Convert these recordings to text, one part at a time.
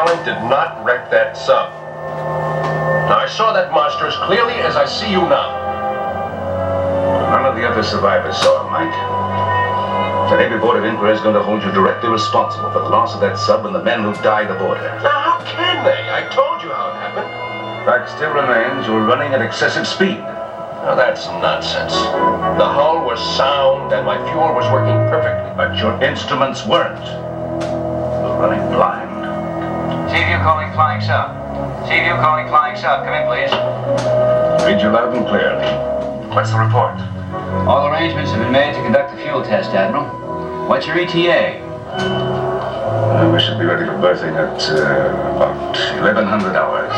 Propellant did not wreck that sub. Now, I saw that monster as clearly as I see you now. None of the other survivors saw him, Mike. The Navy Board of Inquiry is going to hold you directly responsible for the loss of that sub and the men who died aboard her. Now, how can they? I told you how it happened. Fact still remains, you were running at excessive speed. Now, that's nonsense. The hull was sound and my fuel was working perfectly. But your instruments weren't. You were running blind. Seaview calling flying sub. Seaview calling flying sub. Come in, please. Read you loud and clear. What's the report? All arrangements have been made to conduct the fuel test, Admiral. What's your ETA? We should be ready for berthing at about 1100 hours.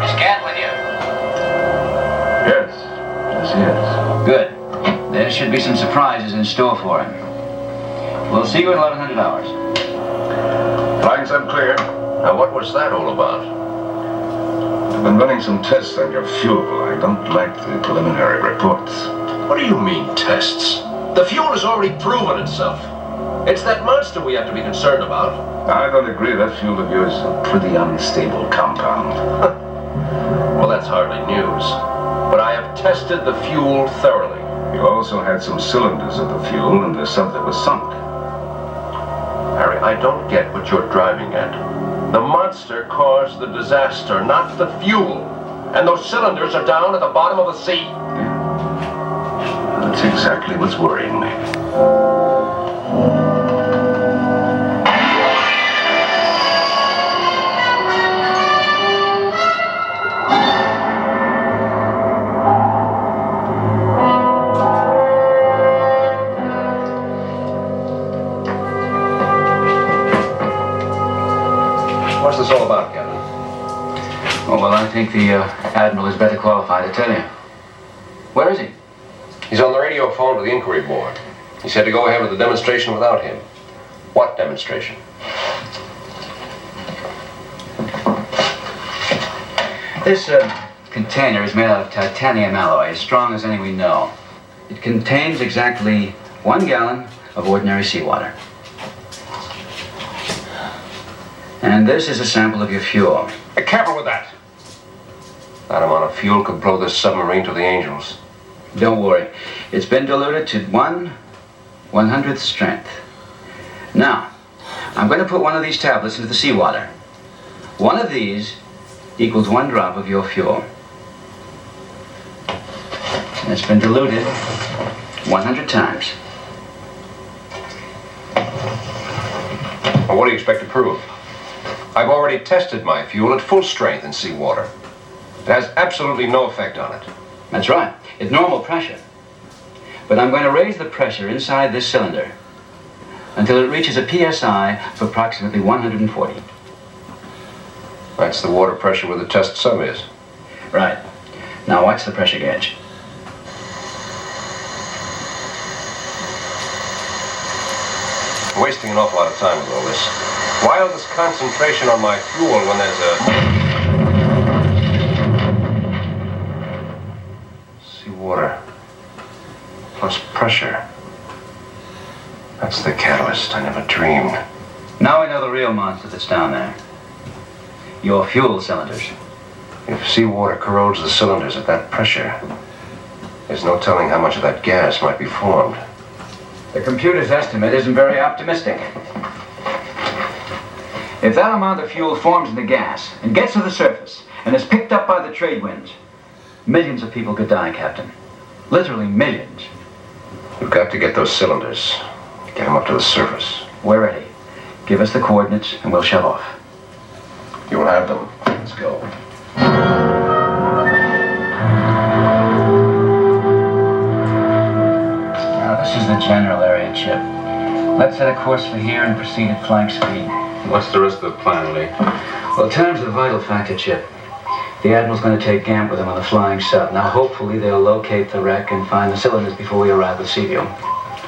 Is Gantt with you? Yes. Yes, he is. Good. There should be some surprises in store for him. We'll see you at 1100 hours. Flying sub clear. Now, what was that all about? I've been running some tests on your fuel. I don't like the preliminary reports. What do you mean, tests? The fuel has already proven itself. It's that monster we have to be concerned about. I don't agree. That fuel of yours is a pretty unstable compound. Well, that's hardly news. But I have tested the fuel thoroughly. You also had some cylinders of the fuel in the sub that was sunk. Harry, I don't get what you're driving at. The monster caused the disaster, not the fuel. And those cylinders are down at the bottom of the sea. Yeah. That's exactly what's worrying me. What's this all about, Captain? Oh, well, I think the Admiral is better qualified to tell you. Where is he? He's on the radio phone to the inquiry board. He said to go ahead with the demonstration without him. What demonstration? This container is made out of titanium alloy, as strong as any we know. It contains exactly 1 gallon of ordinary seawater. And this is a sample of your fuel. Be careful with that. That amount of fuel could blow this submarine to the angels. Don't worry. It's been diluted to 1/100th strength. Now, I'm going to put one of these tablets into the seawater. One of these equals 1 drop of your fuel. And it's been diluted 100 times. Well, what do you expect to prove? I've already tested my fuel at full strength in seawater. It has absolutely no effect on it. That's right. It's normal pressure. But I'm going to raise the pressure inside this cylinder until it reaches a PSI of approximately 140. That's the water pressure where the test sub is. Right. Now watch the pressure gauge. I'm wasting an awful lot of time with all this. Why all this concentration on my fuel when there's seawater plus pressure? That's the catalyst. I never dreamed. Now we know the real monster that's down there. Your fuel cylinders. If seawater corrodes the cylinders at that pressure, there's no telling how much of that gas might be formed. The computer's estimate isn't very optimistic. If that amount of fuel forms into gas and gets to the surface and is picked up by the trade winds, millions of people could die, Captain. Literally millions. You've got to get those cylinders. Get them up to the surface. We're ready. Give us the coordinates and we'll shove off. You'll have them. Let's go. Now, this is the general area, Chip. Let's set a course for here and proceed at flank speed. What's the rest of the plan, Lee? Well, in terms of the vital factor, Chip, the Admiral's going to take Gantt with him on the flying sub. Now, hopefully, they'll locate the wreck and find the cylinders before we arrive at Seaview.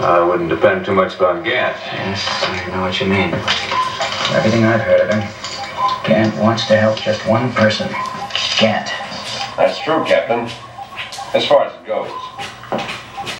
I wouldn't depend too much on Gantt. Yes, I know what you mean. Everything I've heard of him, Gantt wants to help just one person. Gantt. That's true, Captain. As far as it goes.